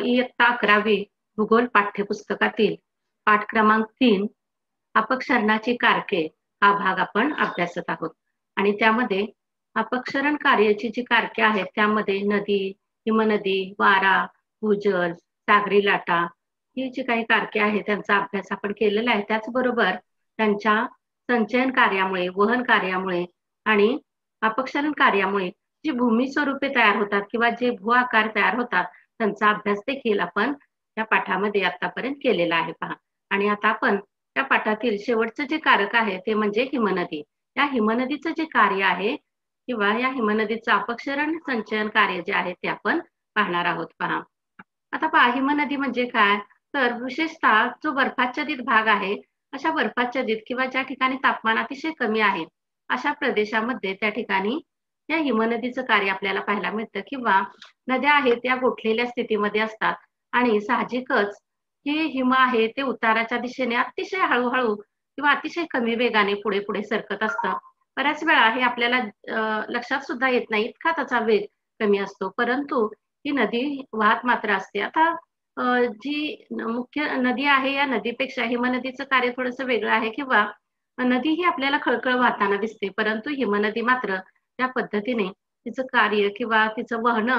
इयत्ता 11वी भूगोल पाठ्यपुस्तकातील पाठ क्रमांक 3 अपक्षरणाची कारके हा भाग आपण अभ्यासत आहोत. आणि त्यामध्ये अपक्षरण कार्याची जी कारके आहेत त्यामध्ये नदी, हिमनदी, वारा, भूजल, सागरी लाटा ही जी काही कारके आहेत त्यांचा अभ्यास आपण केलेला आहे. त्याचबरोबर त्यांच्या संचयन कार्यामुळे, वहन कार्यामुळे आणि अपक्षरण कार्यामुळे जी भूमी स्वरूपे तयार होतात किंवा जे भू आकार तयार होतात त्यांचा अभ्यास देखील आपण या पाठामध्ये आतापर्यंत केलेला आहे पहा. आणि आता आपण त्या पाठातील शेवटचं जे कारक आहे ते म्हणजे हिमनदी. या हिमनदीचं जे कार्य आहे किंवा या हिमनदीचं अपक्षरण संचयन कार्य जे आहे ते आपण पाहणार आहोत पहा. आता पहा हिमनदी म्हणजे काय, तर विशेषतः जो बर्फाच्छादित भाग आहे अशा बर्फाच्छादित किंवा ज्या ठिकाणी तापमान अतिशय कमी आहे अशा प्रदेशामध्ये त्या ठिकाणी या हिमनदीचं कार्य आपल्याला पाहायला मिळतं. किंवा नद्या आहेत त्या गोठलेल्या स्थितीमध्ये असतात आणि साहजिकच हे हिम आहे ते उताराच्या दिशेने अतिशय हळूहळू किंवा अतिशय कमी वेगाने पुढे पुढे सरकत असतं. बऱ्याच वेळा हे आपल्याला लक्षात सुद्धा येत नाही, इतका त्याचा वेग कमी असतो. परंतु ही नदी वाहत मात्र असते. आता जी मुख्य नदी आहे या नदीपेक्षा हिमनदीचं कार्य थोडंसं वेगळं आहे. किंवा नदी ही आपल्याला खळखळ वाहताना दिसते, परंतु हिमनदी मात्र त्या पद्धतीने तिचं कार्य किंवा तिचं वहन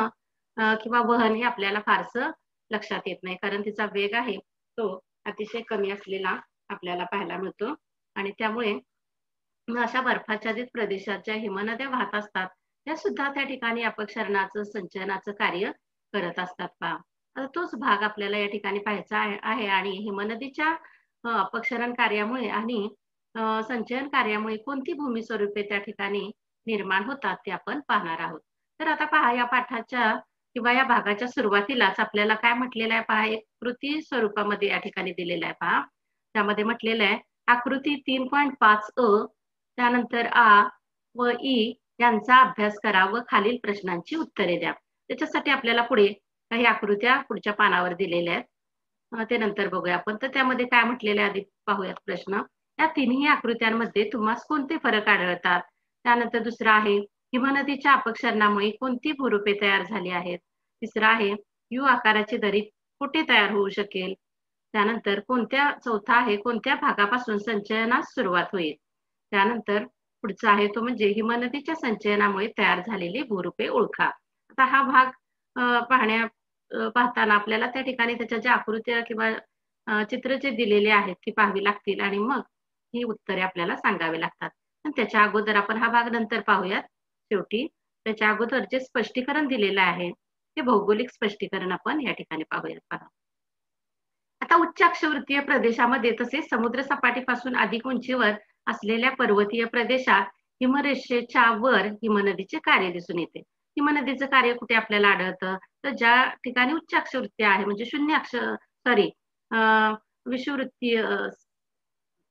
किंवा वहन हे आपल्याला फारसं लक्षात येत नाही, कारण तिचा वेग आहे तो अतिशय कमी असलेला आपल्याला पाहायला मिळतो. आणि त्यामुळे अशा बर्फाच्छादित प्रदेशात ज्या हिमनद्या वाहत असतात त्या सुद्धा त्या ठिकाणी अपक्षरणाचं संचयनाचं कार्य करत असतात पहा. आता तोच भाग आपल्याला या ठिकाणी पाहायचा आहे. आणि हिमनदीच्या अपक्षरण कार्यामुळे आणि संचयन कार्यामुळे कोणती भूमी स्वरूपे त्या ठिकाणी निर्माण होतात ते आपण पाहणार आहोत. तर आता पहा या पाठाच्या किंवा या भागाच्या सुरुवातीलाच आपल्याला काय म्हटलेलं आहे पहा, एक कृती स्वरूपामध्ये या ठिकाणी दिलेलं आहे पहा. त्यामध्ये म्हटलेलं आहे आकृती 3.5 अ त्यानंतर आ व ई यांचा अभ्यास करा व खालील प्रश्नांची उत्तरे द्या. त्याच्यासाठी आपल्याला पुढे काही आकृत्या पुढच्या पानावर दिलेल्या आहेत, ते नंतर बघूया आपण. तर त्यामध्ये काय म्हटलेलं आहे आधी पाहूयात प्रश्न. या तिन्ही आकृत्यांमध्ये तुम्हाला कोणते फरक आढळतात. त्यानंतर दुसरा आहे हिमनदीच्या अपक्षरणामुळे कोणती भूरूपे तयार झाली आहेत. तिसरा आहे यू आकाराची दरी कुठे तयार होऊ शकेल. त्यानंतर चौथा आहे कोणत्या भागापासून संचयनास सुरुवात होईल. त्यानंतर पुढचा आहे तो म्हणजे हिमनदीच्या संचयनामुळे तयार झालेली भूरूपे ओळखा. आता हा भाग पाहताना आपल्याला त्या ठिकाणी त्याच्या ज्या आकृत्या किंवा चित्र जे दिलेले आहेत ती पाहावी लागतील आणि मग ही उत्तरे आपल्याला सांगावी लागतात. त्याच्या अगोदर आपण हा भाग नंतर पाहूयात शेवटी. त्याच्या अगोदर जे स्पष्टीकरण दिलेलं आहे ते भौगोलिक स्पष्टीकरण आपण या ठिकाणी पाहूयात पहा. आता उच्च अक्षवृत्तीय प्रदेशामध्ये तसेच समुद्र सपाटीपासून अधिक उंचीवर असलेल्या पर्वतीय प्रदेशात हिमरेषेच्या वर हिमनदीचे कार्य दिसून येते. हिमनदीचं कार्य कुठे आपल्याला आढळतं, तर ज्या ठिकाणी उच्च अक्षवृत्ती आहे म्हणजे विषुववृत्तीय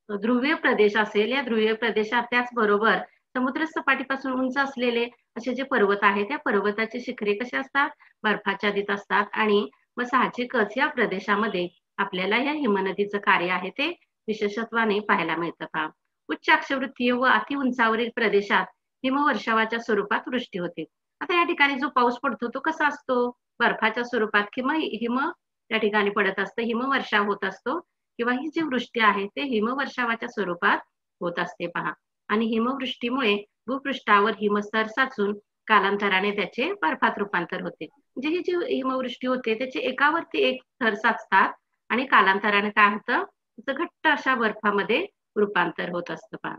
ध्रुवीय प्रदेश असेल, या ध्रुवीय प्रदेशात त्याचबरोबर समुद्र सपाटीपासून उंच असलेले असे जे पर्वत आहेत त्या पर्वताचे शिखरे कसे असतात, बर्फाच्छादित असतात. आणि मग साहजिकच या प्रदेशामध्ये आपल्याला या हिमनदीचं कार्य आहे ते विशेषत्वाने पाहायला मिळतं पहा. उच्च अक्षवृत्तीय व अति उंचावरील प्रदेशात हिमवर्षावाच्या स्वरूपात वृष्टी होते. आता या ठिकाणी जो पाऊस पडतो तो कसा असतो, बर्फाच्या स्वरूपात किंवा हिम त्या ठिकाणी पडत असतं, हिमवर्षा होत असतो किंवा ही जी वृष्टी आहे ते हिमवर्षावाच्या स्वरूपात होत असते पहा. आणि हिमवृष्टीमुळे भूपृष्ठावर हिमस्तर साचून कालांतराने त्याचे बर्फात रूपांतर होते. म्हणजे ही जी हिमवृष्टी होते त्याचे एकावरती एक थर साचतात आणि कालांतराने काय होतं, त्याचं घट्ट अशा बर्फामध्ये रूपांतर होत असतं पहा.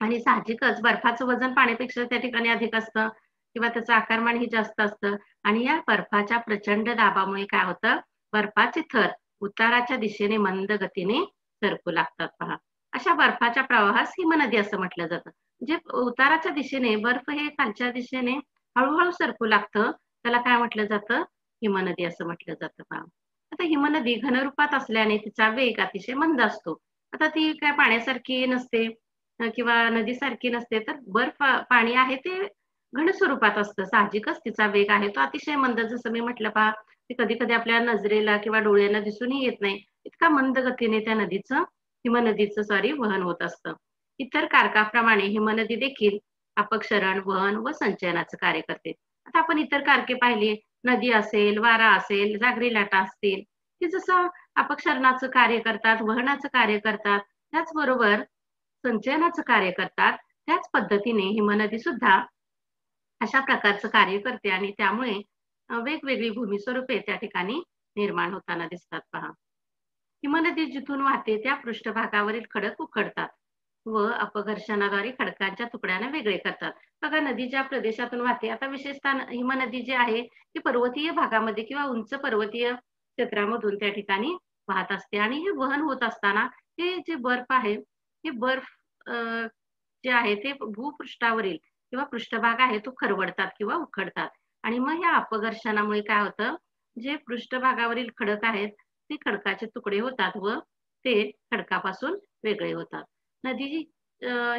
आणि साहजिकच बर्फाचं वजन पाण्यापेक्षा त्या ठिकाणी अधिक असतं किंवा त्याचं आकारमान ही जास्त असतं. आणि या बर्फाच्या प्रचंड दाबामुळे काय होतं, बर्फाचे थर उताराच्या दिशेने मंद गतीने सरकू लागतात पहा. अशा बर्फाच्या प्रवाहास हिमनदी असं म्हटलं जातं. जे उताराच्या दिशेने बर्फ हे खालच्या दिशेने हळूहळू सरकू लागतं त्याला काय म्हटलं जातं, हिमनदी असं म्हटलं जातं पहा. आता हिमनदी घनरूपात असल्याने तिचा वेग अतिशय मंद असतो. आता ती काय पाण्यासारखी नसते किंवा नदीसारखी नसते, तर बर्फ पाणी आहे ते घन स्वरूपात असतं. साहजिकच तिचा वेग आहे तो अतिशय मंद, जसं मी म्हटलं पहा ते कधी कधी आपल्या नजरेला किंवा डोळ्यांना दिसूनही येत नाही, इतका मंद गतीने त्या हिमनदीचं वहन होत असतं. इतर कारकाप्रमाणे हिमनदी देखील अपक्षरण, वहन व संचयनाचं कार्य करते. आता आपण इतर कारके पाहिली नदी असेल, वारा असेल, जागरी लाटा असतील, की जसं अपक्षरणाचं कार्य करतात, वहनाचं कार्य करतात, त्याचबरोबर संचयनाचं कार्य करतात, त्याच पद्धतीने हिमनदी सुद्धा अशा प्रकारचं कार्य करते आणि त्यामुळे वेगवेगळी भूमिस्वरूपे त्या ठिकाणी निर्माण होताना दिसतात पहा. हिमनदी जिथून वाहते त्या पृष्ठभागावरील खडक उखडतात व अपघर्षणाद्वारे खडकांच्या तुकड्यांना वेगळे करतात. बघा नदी ज्या प्रदेशातून वाहते, आता विशेषतः हिमनदी जी आहे ती पर्वतीय भागामध्ये किंवा उंच पर्वतीय क्षेत्रामधून त्या ठिकाणी वाहत असते आणि हे वहन होत असताना हे जे बर्फ आहे, हे बर्फ जे आहे ते भूपृष्ठावरील किंवा पृष्ठभाग आहे तो खरवडतात किंवा उखडतात आणि मग या अपघर्षणामुळे काय होतं, जे पृष्ठभागावरील खडक आहेत ते खडकाचे तुकडे होतात व ते खडकापासून वेगळे होतात. नदी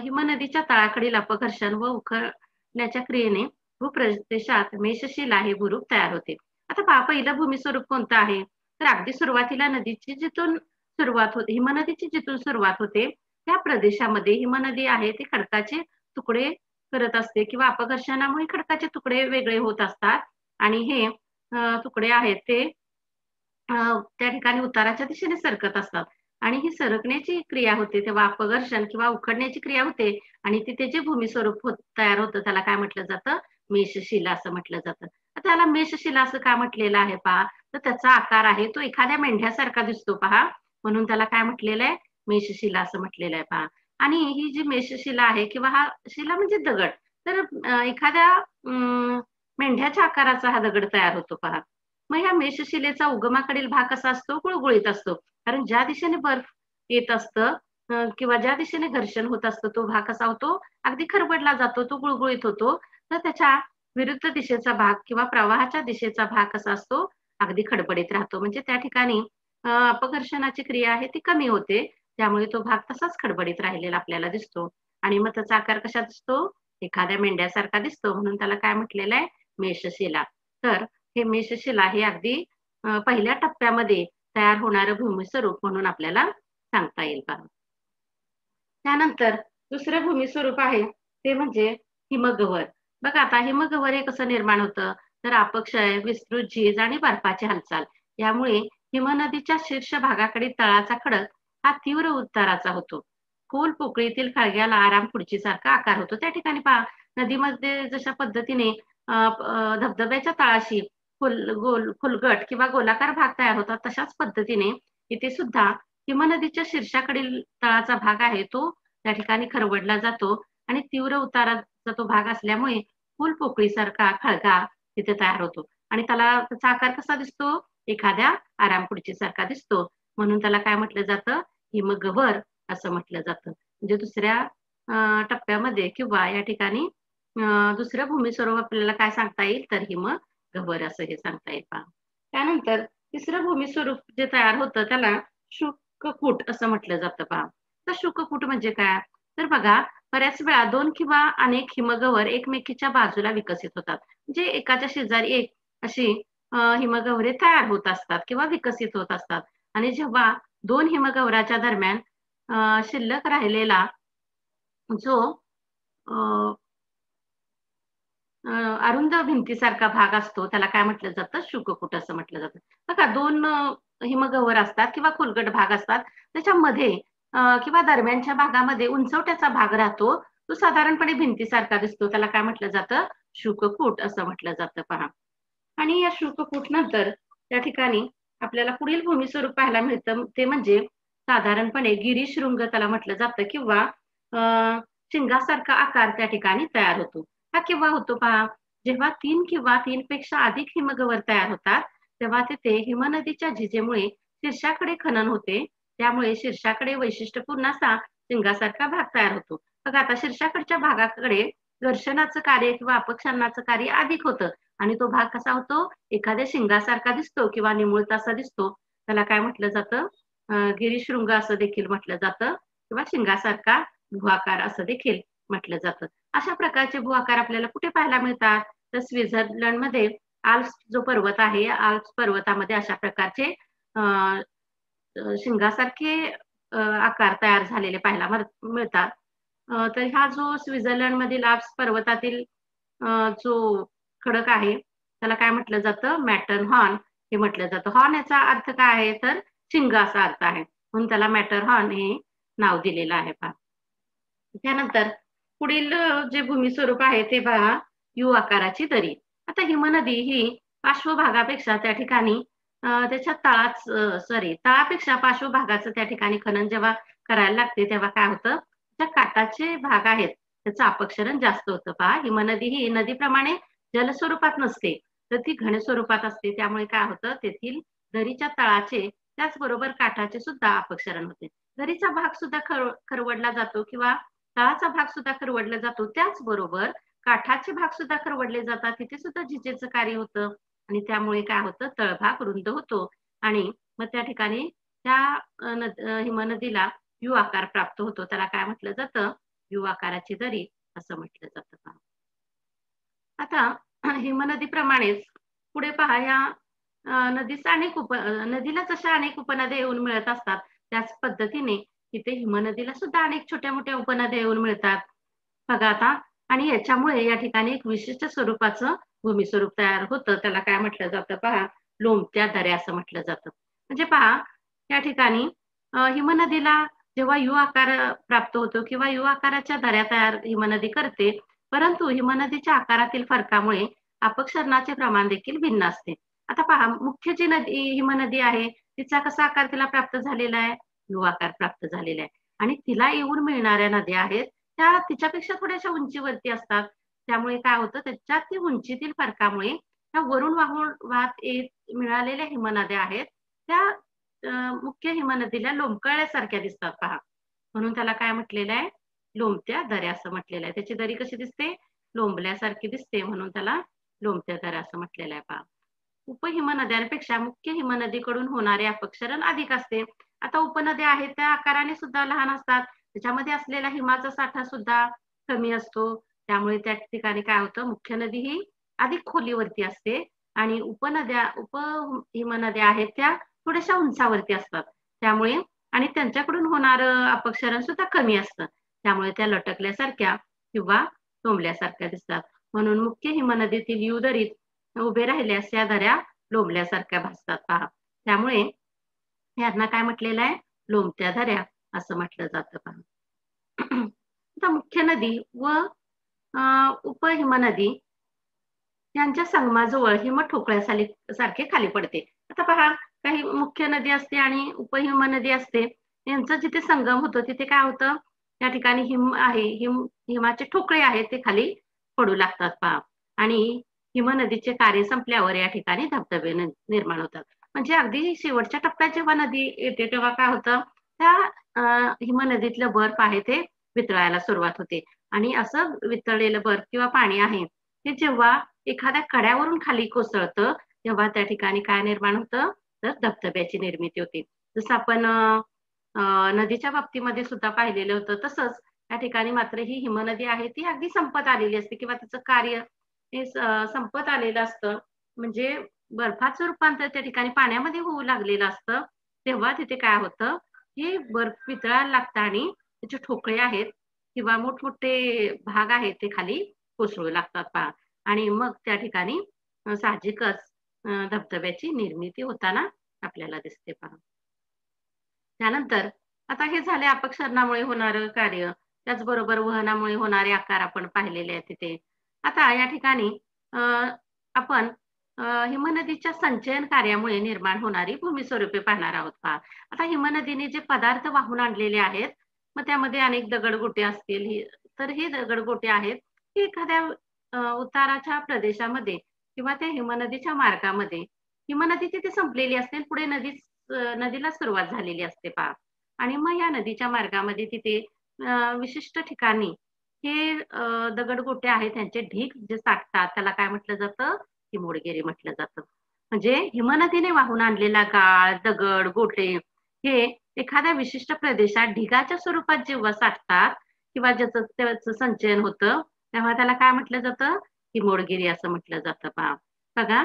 हिमनदीच्या तळाकडील अपघर्षण व उखडण्याच्या क्रियेने भूप्रदेशात मेषशिला हे भूरूप तयार होते. आता पहा पहिलं भूमिस्वरूप कोणतं आहे? तर अगदी सुरुवातीला नदीची जिथून सुरुवात होते, हिमनदीची जिथून सुरुवात होते त्या प्रदेशामध्ये हिमनदी आहे ती खडकाचे तुकडे करत असते किंवा अपघर्षणामुळे खडकाचे तुकडे वेगळे होत असतात आणि हे तुकडे आहेत ते त्या ठिकाणी उताराच्या दिशेने सरकत असतात आणि ही सरकण्याची क्रिया होते तेव्हा अपघर्षण किंवा उखडण्याची क्रिया होते आणि तिथे जे भूमिस्वरूप तयार होतं त्याला काय म्हटलं जातं? मेषशिला असं म्हटलं जातं. आता त्याला मेषशिला असं का म्हटलेलं आहे पहा, तर त्याचा आकार आहे तो एखाद्या मेंढ्यासारखा दिसतो पहा, म्हणून त्याला काय म्हटलेलं आहे? मेषशिला असं म्हटलेलं आहे पहा. आणि ही जी मेषशिला आहे किंवा हा शिला म्हणजे दगड, तर एखाद्या मेंढ्याच्या आकाराचा हा दगड तयार होतो पहा. मग ह्या मेषशिलेचा उगमाकडील भाग कसा असतो? गुळगुळीत असतो. कारण ज्या दिशेने बर्फ येत असतं किंवा ज्या दिशेने घर्षण होत असतं तो भाग कसा होतो? अगदी खरबडला जातो, तो गुळगुळीत होतो. तर त्याच्या विरुद्ध दिशेचा भाग किंवा प्रवाहाच्या दिशेचा भाग कसा असतो? अगदी खडबडीत राहतो. म्हणजे त्या ठिकाणी अपघर्षणाची क्रिया आहे ती कमी होते. त्यामुळे तो भाग तसाच खडबडीत राहिलेला आपल्याला दिसतो. आणि मग त्याचा आकार कसा दिसतो? एखाद्या मेंढ्यासारखा दिसतो. म्हणून त्याला काय म्हटलेलं आहे? मेषशिला. तर हे मेषशिला हे अगदी पहिल्या टप्प्यामध्ये तयार होणारं भूमिस्वरूप म्हणून आपल्याला सांगता येईल पहा. त्यानंतर दुसरं भूमिस्वरूप आहे ते म्हणजे हिमगव्हर. बघा आता हिमगव्हर हे कसं निर्माण होतं? तर अपक्षय, विस्तृत झीज आणि बर्फाची हालचाल यामुळे हिमनदीच्या शीर्ष भागाकडील तळाचा खडक हा तीव्र उताराचा होतो. खोल पोकळीतील खळग्याला आराम खुर्चीसारखा आकार होतो. त्या ठिकाणी पहा नदीमध्ये जशा पद्धतीने धबधब्याच्या तळाशी खोलगट किंवा गोलाकार भाग तयार होतात तशाच पद्धतीने इथे सुद्धा हिमनदीच्या शीर्षाकडील तळाचा भाग आहे तो त्या ठिकाणी खरवडला जातो आणि तीव्र उताराचा तो भाग असल्यामुळे फुल पोकळीसारखा खळगा तिथे तयार होतो आणि त्याचा आकार कसा दिसतो? एखाद्या आराम खुर्चीसारखा दिसतो. म्हणून त्याला काय म्हटलं जातं? हिमगव्हर असं म्हटलं जातं. म्हणजे दुसऱ्या टप्प्यामध्ये किंवा या ठिकाणी दुसरं भूमिस्वरूप आपल्याला काय सांगता येईल? तर हिमगव्हर असं हे सांगता येईल पहा. त्यानंतर तिसरं भूमिस्वरूप जे तयार होतं त्याला शुककूट असं म्हटलं जातं पहा. तर शुककूट म्हणजे काय? तर बघा बऱ्याच वेळा 2 किंवा अनेक हिमगव्हर एकमेकींच्या बाजूला विकसित होतात. म्हणजे एकाच्या शेजारी एक अशी हिमगव्हरे तयार होत असतात किंवा विकसित होत असतात आणि जेव्हा 2 हिमगव्हराच्या दरम्यान शिल्लक राहिलेला जो अ, अ, अरुंद भिंतीसारखा भाग असतो त्याला काय म्हटलं जातं? शुककूट असं म्हटलं जातं. बघा 2 हिमगव्हर असतात किंवा खोलगट भाग असतात. त्याच्यामध्ये किंवा दरम्यानच्या भागामध्ये उंचवट्याचा भाग राहतो. तो साधारणपणे भिंतीसारखा दिसतो. त्याला काय म्हटलं जातं? शुककूट असं म्हटलं जातं पहा. आणि या शुककूट नंतर त्या ठिकाणी आपल्याला पुढील भूमिस्वरूप पाहायला मिळतं ते म्हणजे साधारणपणे गिरीशृंग त्याला म्हटलं जातं किंवा शिंगासारखा आकार त्या ठिकाणी तयार होतो. हा केव्हा होतो पहा? जेव्हा 3 किंवा 3 पेक्षा अधिक हिमगव्हर तयार होतात, तेव्हा तिथे हिमनदीच्या झिजेमुळे शीर्षाकडे खनन होते. त्यामुळे शीर्षाकडे वैशिष्ट्यपूर्ण असा शिंगासारखा भाग तयार होतो. बघा आता शीर्षाकडच्या भागाकडे घर्षणाचं कार्य किंवा अपक्षरणाचं कार्य अधिक होतं आणि तो भाग कसा होतो? एखाद्या शिंगासारखा दिसतो किंवा निमुळतासा दिसतो. त्याला काय म्हटलं जातं? गिरीशृंग असं देखील म्हटलं जातं किंवा शिंगासारखा भूआकार असं देखील म्हटलं जातं. अशा प्रकारचे भूआकार आपल्याला कुठे पाहायला मिळतात? तर स्वित्झर्लंडमध्ये आल्प्स जो पर्वत आहे, आल्प्स पर्वतामध्ये अशा प्रकारचे अ, शिंगासारखे आकार तयार झालेले पाहायला मिळतात. तर हा जो स्वित्झर्लंडमधील आल्प्स पर्वतातील जो खडक आहे, त्याला काय म्हटलं जातं, मॅटर्न हॉर्न हे म्हटलं जातं. हॉर्न याचा अर्थ काय आहे तर शिंग असा अर्थ आहे, म्हणून त्याला मॅटर हॉर्न हे नाव दिलेलं आहे पहा. त्यानंतर पुढील जे भूमी स्वरूप आहे ते पहा, यू आकाराची दरी. आता हिमनदी ही पार्श्वभागापेक्षा त्या ठिकाणी त्याच्या तळापेक्षा पार्श्वभागाचं त्या ठिकाणी खनन जेव्हा करायला लागते तेव्हा काय होतं, त्या काठाचे भाग आहेत त्याचं अपक्षरण जास्त होतं. पहा, हिमनदी ही नदीप्रमाणे जलस्वरूपात नसते, तर ती घन स्वरूपात असते. त्यामुळे काय होतं, तेथील दरीच्या तळाचे त्याचबरोबर काठाचे सुद्धा अपक्षरण होते. दरीचा भाग सुद्धा खरवडला जातो किंवा तळाचा भाग सुद्धा खरवडला जातो. त्याचबरोबर काठाचे भाग सुद्धा खरवडले जातात. तिथे सुद्धा झिजेचं कार्य होतं आणि त्यामुळे काय होतं, तळभाग रुंद होतो आणि मग त्या ठिकाणी त्या हिमनदीला यू आकार प्राप्त होतो. त्याला काय म्हटलं जातं, यू आकाराची दरी असं म्हटलं जातं. आता हिमनदीप्रमाणेच पुढे पहा, या नदीला जशा अनेक उपनद्या येऊन मिळत असतात त्याच पद्धतीने तिथे हिमनदीला सुद्धा अनेक छोट्या मोठ्या उपनद्या येऊन मिळतात बघा आता. आणि याच्यामुळे या ठिकाणी एक विशिष्ट स्वरूपाचं भूमी स्वरूप तयार होतं. त्याला काय म्हटलं जातं पहा, लोंबत्या दऱ्या असं म्हटलं जातं. म्हणजे पहा, या ठिकाणी हिमनदीला जेव्हा यू आकार प्राप्त होतो किंवा यू आकाराच्या दऱ्या तयार हिमनदी करते, परंतु हिमनदीच्या आकारातील फरकामुळे अपक्षरणाचे प्रमाण देखील भिन्न असते. आता पहा, मुख्य जी हिमनदी आहे तिचा कसा आकार तिला प्राप्त झालेला आहे, यू आकार प्राप्त झालेला आहे. आणि तिला येऊन मिळणाऱ्या नद्या आहेत त्या तिच्यापेक्षा थोड्याशा उंचीवरती असतात. त्यामुळे काय होतं, त्याच्यातील उंचीतील फरकामुळे त्या वरून वाहत येत मिळालेल्या हिमनद्या आहेत त्या मुख्य हिमनदीला लोंबकळल्यासारख्या दिसतात पहा, म्हणून त्याला काय म्हटलेलं आहे, लोंबत्या दऱ्या असं म्हटलेलं आहे. त्याची दरी कशी दिसते, लोंबल्यासारखी दिसते, म्हणून त्याला लोंबत्या दऱ्या असं म्हटलेलं आहे पहा. उपहिमनद्यांपेक्षा मुख्य हिमनदीकडून होणारे अपक्षरण अधिक असते. आता उपनद्या आहेत त्या आकाराने सुद्धा लहान असतात, त्याच्यामध्ये असलेला हिमाचा साठा सुद्धा कमी असतो. त्यामुळे त्या ठिकाणी काय होतं, मुख्य नदी ही अधिक खोलीवरती असते आणि उपहिमनद्या आहेत त्या थोड्याशा उंचावरती असतात. त्यामुळे आणि त्यांच्याकडून होणार अपक्षरण सुद्धा कमी असतं. त्यामुळे त्या लटकल्यासारख्या किंवा टोंबल्यासारख्या दिसतात. म्हणून मुख्य हिमनदीतील यू दरीत उभे राहिल्यास या दऱ्या लोंबल्यासारख्या भासतात पहा. त्यामुळे यांना काय म्हटलेलं आहे, लोंबत्या दऱ्या असं म्हटलं जातं पहा. आता मुख्य नदी व उपहिमनदी यांच्या संगमाजवळ हिम ठोकळ्यासारखे खाली पडते. आता पहा, काही मुख्य नदी असते आणि उपहिमनदी असते, यांचं जिथे संगम होतो तिथे काय होतं, त्या ठिकाणी हिमाचे ठोकळे आहेत ते खाली पडू लागतात पहा. आणि हिमनदीचे कार्य संपल्यावर या ठिकाणी धबधबे निर्माण होतात. म्हणजे अगदी शेवटच्या टप्प्यात जेव्हा नदी येते तेव्हा काय होतं, त्या हिमनदीतलं बर्फ आहे ते वितळायला सुरुवात होते आणि असं वितळलेलं बर्फ किंवा पाणी आहे ते जेव्हा एखाद्या कड्यावरून खाली कोसळतं तेव्हा त्या ठिकाणी काय निर्माण होतं, तर धबधब्याची निर्मिती होते. जसं आपण नदीच्या बाबतीमध्ये सुद्धा पाहिलेलं होतं, तसंच त्या ठिकाणी मात्र ही हिमनदी आहे ती अगदी संपत आलेली असते किंवा तिचं कार्य हे संपत आलेलं असतं. म्हणजे बर्फाचं रूपांतर त्या ठिकाणी पाण्यामध्ये होऊ लागलेलं असतं. तेव्हा तिथे काय होतं, हे बर्फ वितळायला लागतं आणि त्याचे ठोकळे आहेत किंवा मोठमोठे भाग आहेत ते खाली कोसळू लागतात पहा. आणि मग त्या ठिकाणी साहजिकच धबधब्याची निर्मिती होताना आपल्याला दिसते पहा. त्यानंतर आता हे झाले अपक्षरणामुळे होणारं कार्य, त्याचबरोबर वहनामुळे होणारे आकार आपण पाहिलेले आहेत तिथे. आता या ठिकाणी आपण हिमनदीच्या संचयन कार्यामुळे निर्माण होणारी भूमी स्वरूपे पाहणार आहोत पहा. आता हिमनदीने जे पदार्थ वाहून आणलेले आहेत, मग त्यामध्ये अनेक दगडगोटे असतील, तर हे दगडगोटे आहेत हे एखाद्या उताराच्या प्रदेशामध्ये किंवा त्या हिमनदीच्या मार्गामध्ये हिमनदी तिथे संपलेली असते, पुढे नदीला सुरुवात झालेली असते पहा. आणि मग या नदीच्या मार्गामध्ये तिथे विशिष्ट ठिकाणी हे दगडगोटे आहेत त्यांचे ढीग जे साठतात त्याला काय म्हटलं जातं, हिमोडगिरी म्हटलं जातं. म्हणजे हिमनदीने वाहून आणलेला गाळ, दगड, गोटे हे एखाद्या विशिष्ट प्रदेशात ढिगाच्या स्वरूपात जेव्हा साठतात किंवा ज्याचं त्याचं संचयन होतं तेव्हा त्याला काय म्हटलं जातं, हिमोडगिरी असं म्हटलं जातं पहा. बघा,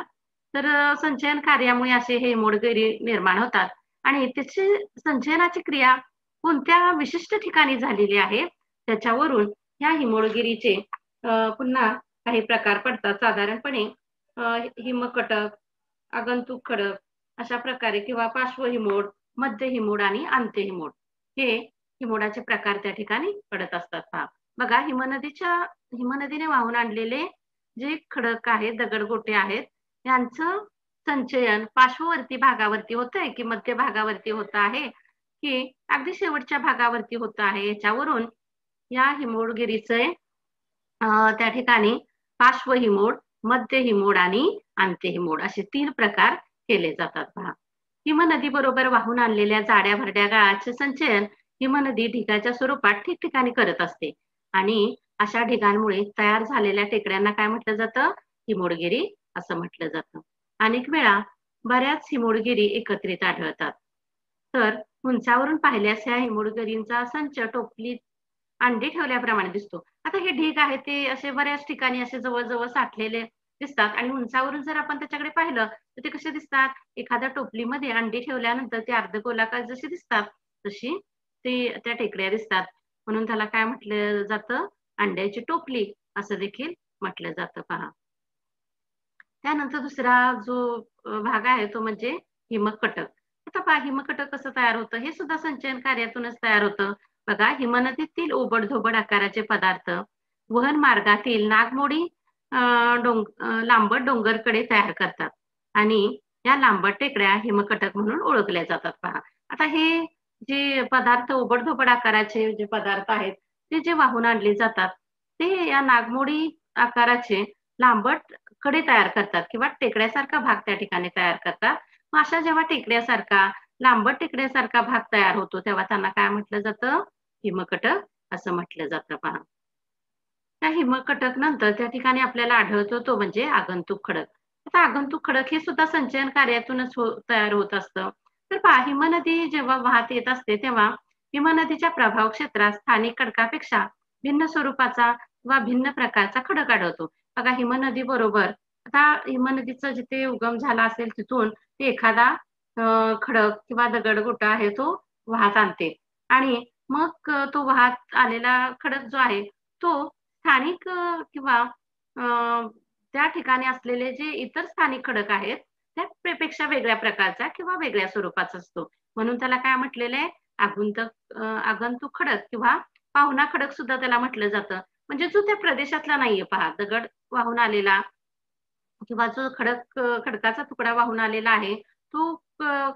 तर संचयन कार्यामुळे असे हे हिमोडगिरी निर्माण होतात आणि त्याची संचयनाची क्रिया कोणत्या विशिष्ट ठिकाणी झालेली आहे त्याच्यावरून ह्या हिमोडगिरीचे पुन्हा काही प्रकार पडतात. साधारणपणे हिमकटक, आगंतुक खडक अशा प्रकारे किंवा पार्श्वहिमोड, मध्य हिमोड आणि अंत्य हिमोड हे हिमोडाचे प्रकार त्या ठिकाणी पडत असतात पहा. बघा हिमनदीने वाहून आणलेले जे खडक आहेत, दगडगोटे आहेत, यांचं संचयन पार्श्ववर्ती भागावरती होतंय की मध्य भागावरती होत आहे की अगदी शेवटच्या भागावरती होत आहे, याच्यावरून या हिमोडगिरीचे त्या ठिकाणी पार्श्वहिमोड, मध्य हिमोड आणि अंत्य हिमोड असे 3 प्रकार केले जातात पहा. हिमनदी बरोबर वाहून आणलेल्या जाड्या भरड्या गाळाचे संचयन हिमनदी ढिगाच्या स्वरूपात ठिकठिकाणी करत असते आणि अशा ढिगांमुळे तयार झालेल्या टेकड्यांना काय म्हटलं जातं? हिमोडगिरी असं म्हटलं जातं. अनेक वेळा बऱ्याच हिमोडगिरी एकत्रित आढळतात. तर उंचावरून पाहिल्यास ह्या हिमोडगिरींचा संच टोपलीत अंडी ठेवल्याप्रमाणे दिसतो. आता हे ढीग आहे ते असे बऱ्याच ठिकाणी असे जवळ-जवळ साठलेले दिसतात आणि उंचावरून जर आपण त्याच्याकडे पाहिलं तर ते कसे दिसतात? एखाद्या टोपलीमध्ये अंडी ठेवल्यानंतर ते अर्धगोलाकार जशी दिसतात, तशी ते त्या टेकड्या दिसतात. म्हणून त्याला काय म्हटलं जातं? अंड्याची टोपली असं देखील म्हटलं जातं पहा. त्यानंतर दुसरा जो भाग आहे तो म्हणजे हिमकटक. आता पहा हिमकटक कसं तयार होतं? हे सुद्धा संचयन कार्यातूनच तयार होतं. बघा हिमनदीतील ओबड-धोबड आकाराचे पदार्थ वहन मार्गातील नागमोडी लांबट डोंगरकडे तयार करतात आणि या लांबट टेकड्या हिमकटक म्हणून ओळखल्या जातात पहा. आता हे जे पदार्थ ओबड-धोबड आकाराचे जे पदार्थ आहेत, ते जे वाहून आणले जातात, ते या नागमोडी आकाराचे लांबट कडे तयार करतात किंवा टेकड्यासारखा भाग त्या ठिकाणी तयार करतात. मग अशा जेव्हा टेकड्यासारखा, लांबट टेकड्यासारखा भाग तयार होतो, तेव्हा त्यांना काय म्हटलं जातं? हिमकटक असं म्हटलं जातं पहा. त्या हिमकटक नंतर त्या ठिकाणी आपल्याला आढळतो तो म्हणजे आगंतुक खडक. आता आगंतुक खडक हे सुद्धा संचयन कार्यातूनच तयार होत असतं. तर पहा हिमनदी जेव्हा वाहत येत असते, तेव्हा हिमनदीच्या प्रभाव क्षेत्रात स्थानिक खडकापेक्षा भिन्न स्वरूपाचा किंवा भिन्न प्रकारचा खडक आढळतो. बघा हिमनदी बरोबर आता हिमनदीचा जिथे उगम झाला असेल तिथून ते एखादा खडक किंवा दगडगोटा आहे तो वाहत आणते आणि मग तो वाहत आलेला खडक जो आहे तो स्थानिक किंवा त्या ठिकाणी असलेले जे इतर स्थानिक खडक आहेत त्यापेक्षा वेगळ्या प्रकारचा किंवा वेगळ्या स्वरूपाचा असतो. म्हणून त्याला काय म्हटलेलं आहे? आगंतुक खडक किंवा पाहुणा खडक सुद्धा त्याला म्हटलं जातं. म्हणजे जो त्या प्रदेशातला नाहीये पहा. दगड वाहून आलेला किंवा जो खडकाचा तुकडा वाहून आलेला आहे, तो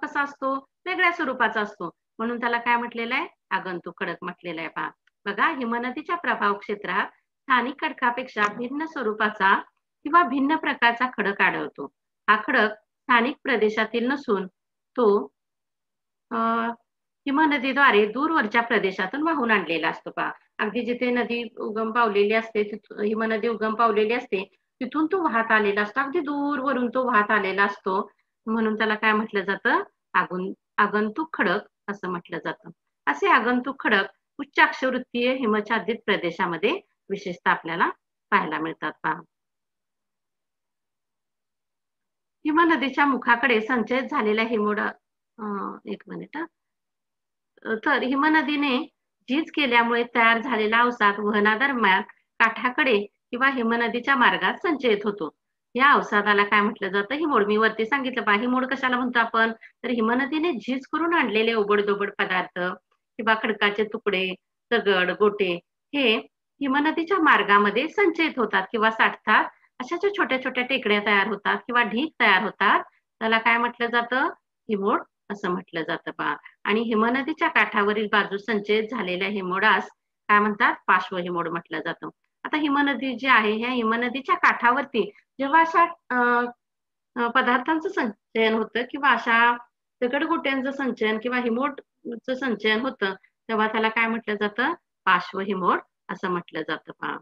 कसा असतो? वेगळ्या स्वरूपाचा असतो. म्हणून त्याला काय म्हटलेलं आहे? आगंतुक खडक म्हटलेलं आहे पहा. बघा हिमनदीच्या प्रभाव क्षेत्रात स्थानिक खडकापेक्षा भिन्न स्वरूपाचा किंवा भिन्न प्रकारचा खडक आढळतो. हा खडक स्थानिक प्रदेशातील नसून तो अ, हिमनदीद्वारे दूरवरच्या प्रदेशातून वाहून आणलेला असतो पहा. अगदी जिथे नदी उगम पावलेली असते, हिमनदी उगम पावलेली असते, तिथून तो वाहत आलेला असतो. अगदी दूरवरून तो वाहत आलेला असतो. म्हणून त्याला काय म्हटलं जातं? आगंतुक खडक असं म्हटलं जातं. असे आगंतुक खडक उच्च अक्षवृत्तीय हिमच्छादित प्रदेशामध्ये विशेषतः आपल्याला पाहायला मिळतात पहा. हिमनदीच्या मुखाकडे संचयित झालेल्या एक मिनिट तर हिमनदीने झीज केल्यामुळे तयार झालेला अवसाद वहनादरम्यान काठाकडे किंवा हिमनदीच्या मार्गात संचयित होतो. या अवसादाला काय म्हटलं जातं? हिमोड. मी वरती सांगितलं पहा हिमोड कशाला म्हणतो आपण? तर हिमनदीने झीज करून आणलेले ओबड-धोबड पदार्थ किंवा खडकाचे तुकडे, दगड, गोटे हे हिमनदीच्या मार्गामध्ये संचयित होतात किंवा साठतात. अशा ज्या छोट्या-छोट्या टेकड्या तयार होतात किंवा ढीग तयार होतात, त्याला काय म्हटलं जातं? हिमोड असं म्हटलं जातं पहा. आणि हिमनदीच्या काठावरील बाजूस संचयित झालेल्या हिमोडास काय म्हणतात? पार्श्वहिमोड म्हटलं जातं. आता हिमनदी जी आहे, ह्या हिमनदीच्या काठावरती जेव्हा अशा पदार्थांचं संचयन होतं किंवा अशा दगडगोट्यांचं संचयन किंवा हिमोडचं संचयन होतं, तेव्हा त्याला काय म्हटलं जातं? पार्श्वहिमोड असं म्हटलं जातं पहा.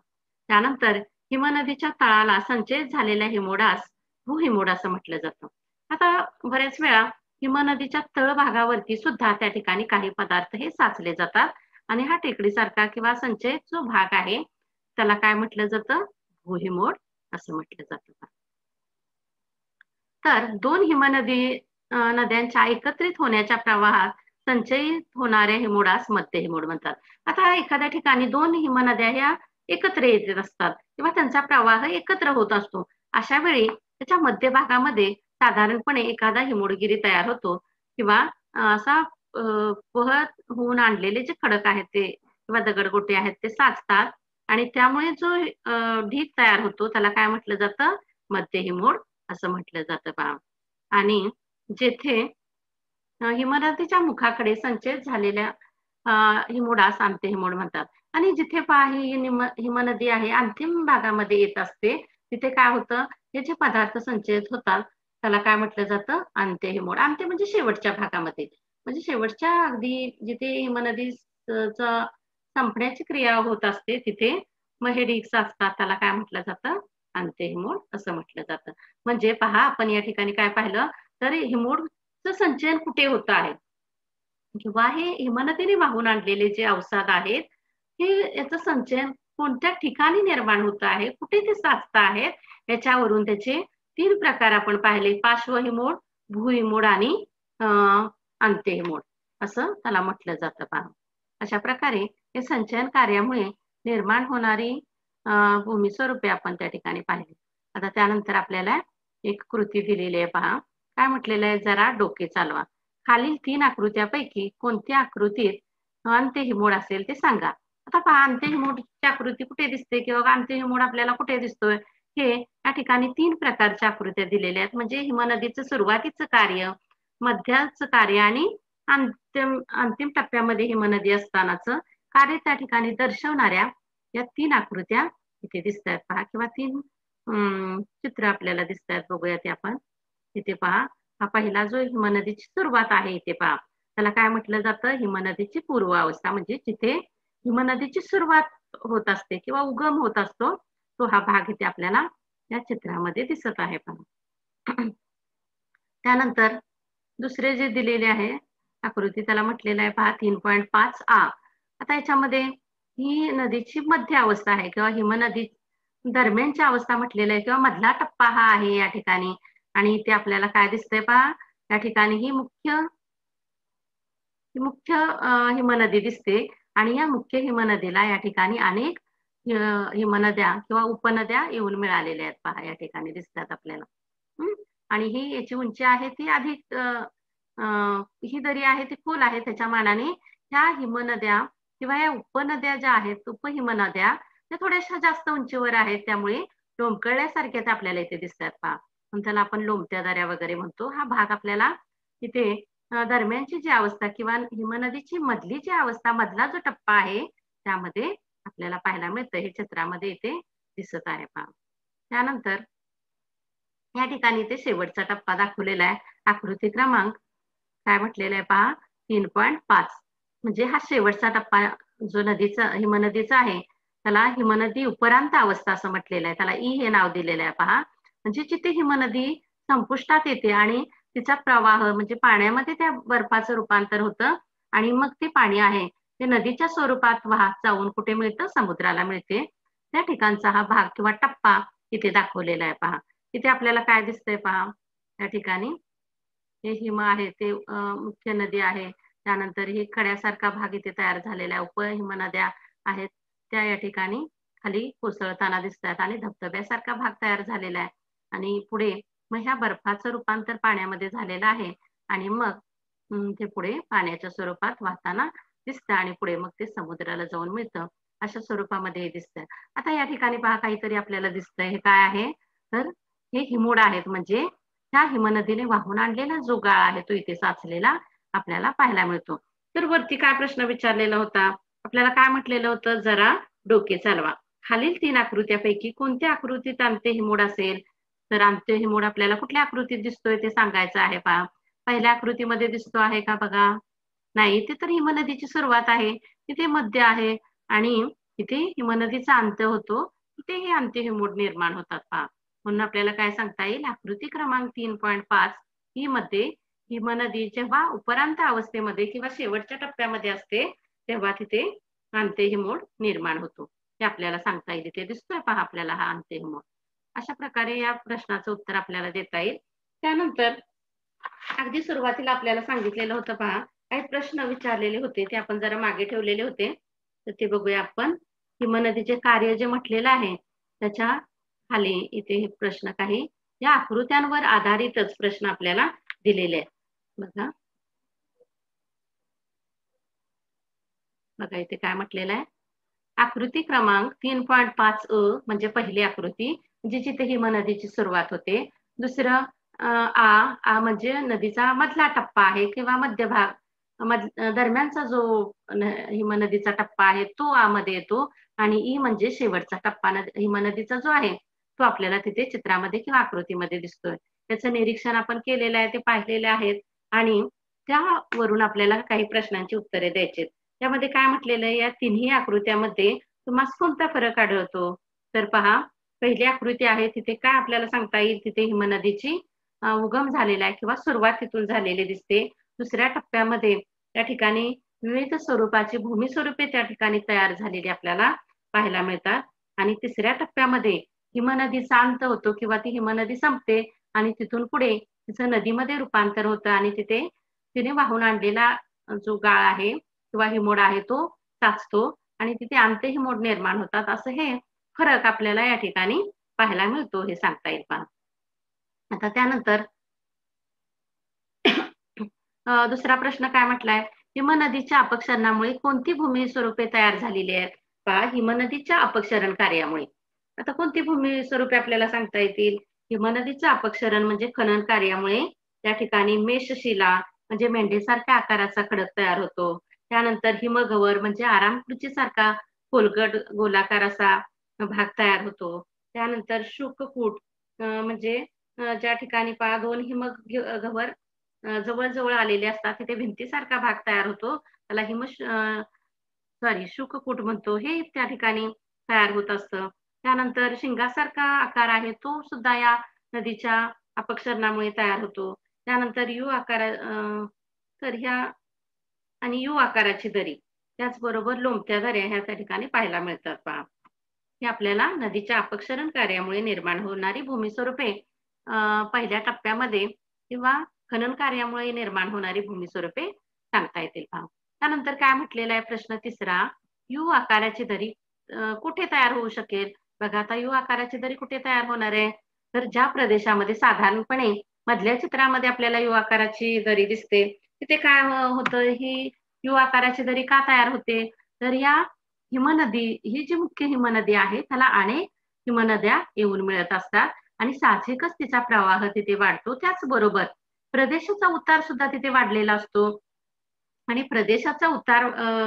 त्यानंतर हिमनदीच्या तळाला संचयित झालेल्या हिमोडास भूहिमोड असं म्हटलं जातं. आता बऱ्याच वेळा हिमनदीच्या तळभागावरती सुद्धा त्या ठिकाणी काही पदार्थ हे साचले जातात आणि हा टेकडीसारखा किंवा संचयित जो भाग आहे त्याला काय म्हटलं जातं? भूहिमोड असं म्हटलं जातं. तर दोन नद्यांच्या एकत्रित होण्याच्या प्रवाहात संचयित होणाऱ्या हिमोडास मध्य हिमोड म्हणतात. आता एखाद्या ठिकाणी दोन हिमनद्या ह्या एकत्र येत असतात किंवा त्यांचा प्रवाह एकत्र होत असतो. अशा वेळी त्याच्या मध्यभागामध्ये साधारणपणे एखादा हिमोडगिरी तयार होतो किंवा असा पोहत होऊन आणलेले जे खडक आहेत ते किंवा दगडगोटे आहेत ते साचतात आणि त्यामुळे जो ढीग तयार होतो त्याला काय म्हटलं जातं? मध्य हिमोड असं म्हटलं जातं पहा. आणि जेथे हिमनदीच्या मुखाकडे संचयित झालेल्या हिमोडास अंत्य हिमोड म्हणतात. आणि जिथे पहा ही हिमनदी आहे अंतिम भागामध्ये येत असते, तिथे काय होतं, हे जे पदार्थ संचयित होतात त्याला काय म्हटलं जातं? अंत्य हिमोड. अंत्य म्हणजे शेवटच्या भागामध्ये, म्हणजे शेवटच्या अगदी जिथे हिमनदी संपण्याची क्रिया होत असते तिथे मग हे ढीग साचतात त्याला काय म्हटलं जातं? अंत्य हिमोड असं म्हटलं जातं. म्हणजे पहा आपण या ठिकाणी काय पाहिलं, तर हिमोडचं संचयन कुठे होत आहे किंवा हे हिमनदीने वाहून आणलेले जे अवसाद आहेत, हे याचं संचयन कोणत्या ठिकाणी निर्माण होत आहे, कुठे ते साचत आहेत, याच्यावरून त्याचे 3 प्रकार आपण पाहिले. पार्श्वहिमोड, भूहिमोड आणि अ, अंत्यहिमोड असं त्याला म्हटलं जातं पहा. अशा प्रकारे हे संचयन कार्यामुळे निर्माण होणारी भूमी स्वरूपे आपण त्या ठिकाणी पाहिली. आता त्यानंतर आपल्याला एक कृती दिलेली आहे पहा. काय म्हटलेलं आहे? जरा डोके चालवा. खालील 3 आकृत्यापैकी कोणत्या आकृतीत अंत्यहिमोड असेल ते सांगा. आता पहा अंत्यहिमोडची आकृती कुठे दिसते किंवा अंत्यहिमोड आपल्याला कुठे दिसतोय? हे या ठिकाणी 3 प्रकारच्या आकृत्या दिलेल्या आहेत. म्हणजे हिमनदीचं सुरुवातीचं कार्य, मध्याचं कार्य आणि अंतिम टप्प्यामध्ये हिमनदी असतानाचं कार्य त्या ठिकाणी दर्शवणाऱ्या या 3 आकृत्या इथे दिसतायत पहा किंवा 3 चित्र आपल्याला दिसतायत. बघूया ते आपण. इथे पहा, हा पहिला जो हिमनदीची सुरुवात आहे इथे पहा, त्याला काय म्हटलं जातं? हिमनदीची पूर्वावस्था. म्हणजे जिथे हिमनदीची सुरुवात होत असते किंवा उगम होत असतो, तो हा भाग इथे आपल्याला या चित्रामध्ये दिसत आहे पहा. त्यानंतर दुसरे जे दिलेले आहे आकृती त्याला म्हटलेलं आहे पहा 3.5 आ. आता याच्यामध्ये ही नदीची मध्य अवस्था आहे किंवा हिमनदी दरम्यानची अवस्था म्हटलेलं आहे किंवा मधला टप्पा हा आहे या ठिकाणी. आणि इथे आपल्याला काय दिसतंय पहा, या ठिकाणी ही मुख्य हिमनदी दिसते आणि या मुख्य हिमनदीला या ठिकाणी अनेक हिमनद्या किंवा उपनद्या येऊन मिळालेल्या आहेत पहा, या ठिकाणी दिसतात आपल्याला. हं. आणि ही याची उंची आहे ती अधिक अ, ही दरी आहे ती खोल आहे त्याच्या मानाने ह्या हिमनद्या किंवा या उपनद्या ज्या आहेत, उपहिमनद्या त्या थोड्याशा जास्त उंचीवर आहेत. त्यामुळे लोंबकळल्यासारख्या त्या आपल्याला इथे दिसतात पहा. म्हणून त्याला आपण लोंबत्या दऱ्या वगैरे म्हणतो. हा भाग आपल्याला इथे दरम्यानची जी अवस्था किंवा हिमनदीची मधली जी अवस्था, मधला जो टप्पा आहे, त्यामध्ये आपल्याला पाहायला मिळतं. हे चित्रामध्ये इथे दिसत आहे पहा. त्यानंतर या ठिकाणी इथे शेवटचा टप्पा दाखवलेला आहे. आकृती क्रमांक काय म्हटलेलं आहे पहा 3.5. म्हणजे हा शेवटचा टप्पा जो हिमनदीचा आहे, त्याला हिमनदी उपरांत अवस्था असं म्हटलेलं आहे. त्याला ई हे नाव दिलेलं आहे पहा. म्हणजे जिथे हिमनदी संपुष्टात येते आणि तिचा प्रवाह म्हणजे पाण्यामध्ये त्या बर्फाचं रूपांतर होतं आणि मग ते पाणी आहे ते नदीच्या स्वरूपात वाहत जाऊन कुठे मिळतं? समुद्राला मिळते. त्या ठिकाणचा हा भाग किंवा टप्पा इथे दाखवलेला आहे पहा. इथे आपल्याला काय दिसतंय पहा, या ठिकाणी हे हिम आहे ते मुख्य नदी आहे. त्यानंतर हे खड्यासारखा भाग इथे तयार झालेला आहे. उपहिमनद्या आहेत त्या या ठिकाणी खाली कोसळताना दिसतात आणि धबधब्यासारखा भाग तयार झालेला आहे. आणि पुढे मग ह्या बर्फाचं रूपांतर पाण्यामध्ये झालेलं आहे आणि मग ते पुढे पाण्याच्या स्वरूपात वाहताना दिसतं आणि पुढे मग ते समुद्राला जाऊन मिळतं. अशा स्वरूपामध्ये हे दिसतं. आता या ठिकाणी पहा काहीतरी आपल्याला दिसतंय. हे काय आहे? तर हे हिमोड आहेत. म्हणजे त्या हिमनदीने वाहून आणलेला जो गाळ आहे तो इथे साचलेला आपल्याला पाहायला मिळतो. तर वरती काय प्रश्न विचारलेला होता? आपल्याला काय म्हटलेलं होतं? जरा डोके चालवा. खालील 3 आकृत्यापैकी कोणत्या आकृतीत अंत्य हिमोड असेल? तर अंत्य हिमोड आपल्याला कुठल्या आकृतीत दिसतोय ते सांगायचं आहे पहा. पहिल्या आकृतीमध्ये दिसतो आहे का बघा? नाही. इथे तर हिमनदीची सुरुवात आहे. तिथे मध्य आहे आणि इथे हिमनदीचा अंत होतो. तिथे हे अंत्य हिमोड निर्माण होतात पहा. म्हणून आपल्याला काय सांगता येईल? आकृती क्रमांक 3.5 ही मध्ये हिमनदी जेव्हा उपरांत अवस्थेमध्ये किंवा शेवटच्या टप्प्यामध्ये असते, तेव्हा तिथे अंत्यहिमोड निर्माण होतो. हे आपल्याला सांगता येईल. इथे दिसतोय पहा आपल्याला हा अंत्यहिमोड. अशा प्रकारे या प्रश्नाचं उत्तर आपल्याला देता येईल. त्यानंतर अगदी सुरुवातीला आपल्याला सांगितलेलं होतं पहा, काही प्रश्न विचारलेले होते ते आपण जरा मागे ठेवलेले होते. तर ते बघूया आपण. हिमनदीचे कार्य जे म्हटलेलं आहे, त्याच्या खाली इथे हे प्रश्न काही या आकृत्यांवर आधारितच प्रश्न आपल्याला दिलेले आहेत. बघा इथे काय म्हटलेलं आहे, आकृती क्रमांक 3.5 अ म्हणजे पहिली आकृती, म्हणजे जिथे हिमनदीची सुरुवात होते. दुसरं आ म्हणजे नदीचा मधला टप्पा आहे किंवा मध्यभाग, दरम्यानचा जो हिमनदीचा टप्पा आहे तो आ मध्ये येतो. आणि ई म्हणजे शेवटचा टप्पा हिमनदीचा जो आहे तो आपल्याला तिथे चित्रामध्ये किंवा आकृतीमध्ये दिसतोय. त्याचं निरीक्षण आपण केलेलं आहे, ते पाहिलेले आहेत. आणि त्यावरून आपल्याला काही प्रश्नांची उत्तरे द्यायची. त्यामध्ये काय म्हटलेलं आहे, या तिन्ही आकृत्यामध्ये तुम्हाला कोणता फरक आढळतो? तर पहा, पहिली आकृती आहे तिथे काय आपल्याला सांगता येईल, तिथे हिमनदीची उगम झालेला आहे किंवा सुरुवात तिथून झालेली दिसते. दुसऱ्या टप्प्यामध्ये त्या ठिकाणी विविध स्वरूपाची भूमी स्वरूपे त्या ठिकाणी तयार झालेली आपल्याला पाहायला मिळतात. आणि तिसऱ्या टप्प्यामध्ये हिमनदी शांत होतो किंवा ती हिमनदी संपते आणि तिथून पुढे तिचं नदीमध्ये रूपांतर होतं आणि तिने वाहून आणलेला जो गाळ आहे किंवा हिमोड आहे तो साचतो आणि तिथे आंते हिमोड निर्माण होतात. असं हे फरक आपल्याला या ठिकाणी पाहायला मिळतो, हे सांगता येईल पहा. आता त्यानंतर दुसरा प्रश्न काय म्हटलाय, हिमनदीच्या अपक्षरणामुळे कोणती भूमी स्वरूपे तयार झालेली आहेत? पहा, हिमनदीच्या अपक्षरण कार्यामुळे. आता कोणती भूमी स्वरूपे आपल्याला सांगता येतील? हिमनदीचं अपक्षरण म्हणजे खनन कार्यामुळे त्या ठिकाणी मेषशिला म्हणजे मेंढीसारख्या आकाराचा खडक तयार होतो. त्यानंतर हिमगवर म्हणजे आराम खुर्चीसारखा खोलगट गोलाकार असा भाग तयार होतो. त्यानंतर शुककूट म्हणजे ज्या ठिकाणी पहा दोन हिमगवर जवळ-जवळ आलेले असतात, तिथे भिंतीसारखा भाग तयार होतो. त्याला शुककूट म्हणतो. हे त्या ठिकाणी तयार होत असतं. त्यानंतर शिंगासारखा आकार आहे तो सुद्धा या नदीच्या अपक्षरणामुळे तयार होतो. त्यानंतर तर ह्या आणि यू आकाराची दरी, त्याचबरोबर लोंबत्या दऱ्या ह्या त्या ठिकाणी पाहायला मिळतात पहा. हे आपल्याला नदीच्या अपक्षरण कार्यामुळे निर्माण होणारी भूमी स्वरूपे पहिल्या टप्प्यामध्ये किंवा खनन कार्यामुळे निर्माण होणारी भूमी स्वरूपे सांगता येतील पहा. त्यानंतर काय म्हटलेला आहे प्रश्न तिसरा, यू आकाराची दरी कुठे तयार होऊ शकेल? बघा आता यू आकाराची दरी कुठे तयार होणार आहे, तर ज्या प्रदेशामध्ये साधारणपणे मधल्या चित्रामध्ये आपल्याला यू आकाराची दरी दिसते, तिथे काय होतं, ही यू आकाराची दरी का तयार होते, तर या हिमनदी ही जी मुख्य हिमनदी आहे त्याला अनेक हिमनद्या येऊन मिळत असतात आणि साहजिकच तिचा प्रवाह तिथे वाढतो. त्याचबरोबर प्रदेशाचा उतार सुद्धा तिथे वाढलेला असतो आणि प्रदेशाचा उतार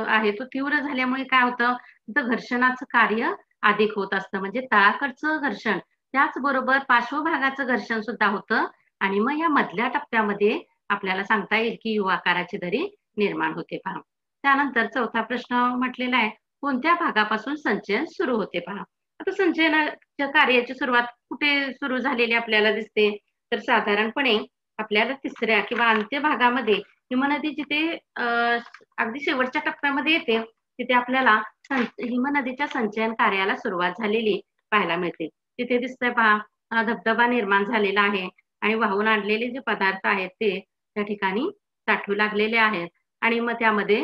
आहे तो तीव्र झाल्यामुळे काय होतं, तिथं घर्षणाचं कार्य अधिक होत असतं. म्हणजे तळाकडचं घर्षण त्याचबरोबर पार्श्वभागाचं घर्षण सुद्धा होतं आणि मग या मधल्या टप्प्यामध्ये आपल्याला सांगता येईल की यू आकाराची दरी निर्माण होते पहा. त्यानंतर चौथा प्रश्न म्हटलेला आहे, कोणत्या भागापासून संचयन सुरू होते पहा. आता संचयनाच्या कार्याची सुरुवात कुठे सुरू झालेली आपल्याला दिसते, तर साधारणपणे आपल्याला तिसऱ्या किंवा अंत्य भागामध्ये हिमनदी जिथे अगदी शेवटच्या टप्प्यामध्ये येते तिथे आपल्याला हिमनदीच्या संचयन कार्याला सुरुवात झालेली पाहायला मिळते. तिथे दिसतंय पहा, धबधबा निर्माण झालेला आहे आणि वाहून आणलेले जे पदार्थ आहेत ते त्या ठिकाणी साठू लागलेले आहेत आणि मग त्यामध्ये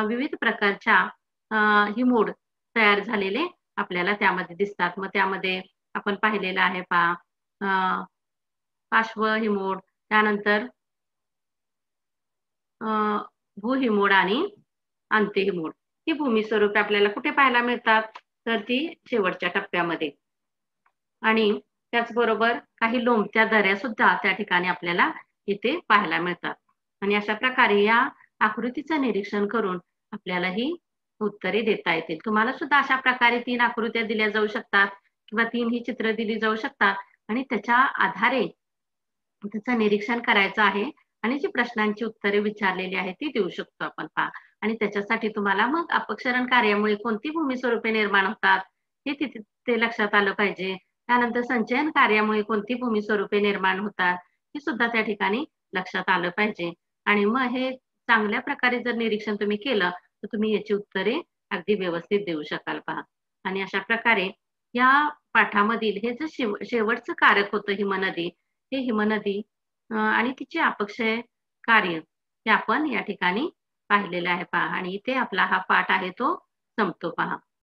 विविध प्रकारच्या हिमोड तयार झालेले आपल्याला त्यामध्ये दिसतात. मग त्यामध्ये आपण पाहिलेलं आहे पहा, पार्श्व हिमोड, त्यानंतर भूहिमोड आणि अंत्यहिमोड ही भूमी स्वरूपे आपल्याला कुठे पाहायला मिळतात, तर ती शेवटच्या टप्प्यामध्ये. आणि त्याचबरोबर काही लोंबत्या दऱ्या सुद्धा त्या ठिकाणी आपल्याला इथे पाहायला मिळतात. आणि अशा प्रकारे या आकृतीचं निरीक्षण करून आपल्याला ही उत्तरे देता येतील. तुम्हाला सुद्धा अशा प्रकारे 3 आकृत्या दिल्या जाऊ शकतात किंवा 3 ही चित्र दिली जाऊ शकतात आणि त्याच्या आधारे त्याचं निरीक्षण करायचं आहे आणि जी प्रश्नांची उत्तरे विचारलेली आहेत ती देऊ शकतो आपण पहा. आणि त्याच्यासाठी तुम्हाला मग अपक्षरण कार्यामुळे कोणती भूमी स्वरूपे निर्माण होतात हे तिथे ते लक्षात आलं पाहिजे. त्यानंतर संचयन कार्यामुळे कोणती भूमी स्वरूपे निर्माण होतात हे सुद्धा त्या ठिकाणी लक्षात आलं पाहिजे. आणि मग हे चांगल्या प्रकारे जर निरीक्षण तुम्ही केलं तर तुम्ही याची उत्तरे अगदी व्यवस्थित देऊ शकाल पहा. आणि अशा प्रकारे या पाठामधील हे जे शेवटचं कारक होतं हिमनदी, हे हिमनदी आणि तिचे अपक्षय कार्य हे आपण या ठिकाणी पाहिलेलं आहे पहा. आणि इथे आपला हा पाठ आहे तो संपतो पहा.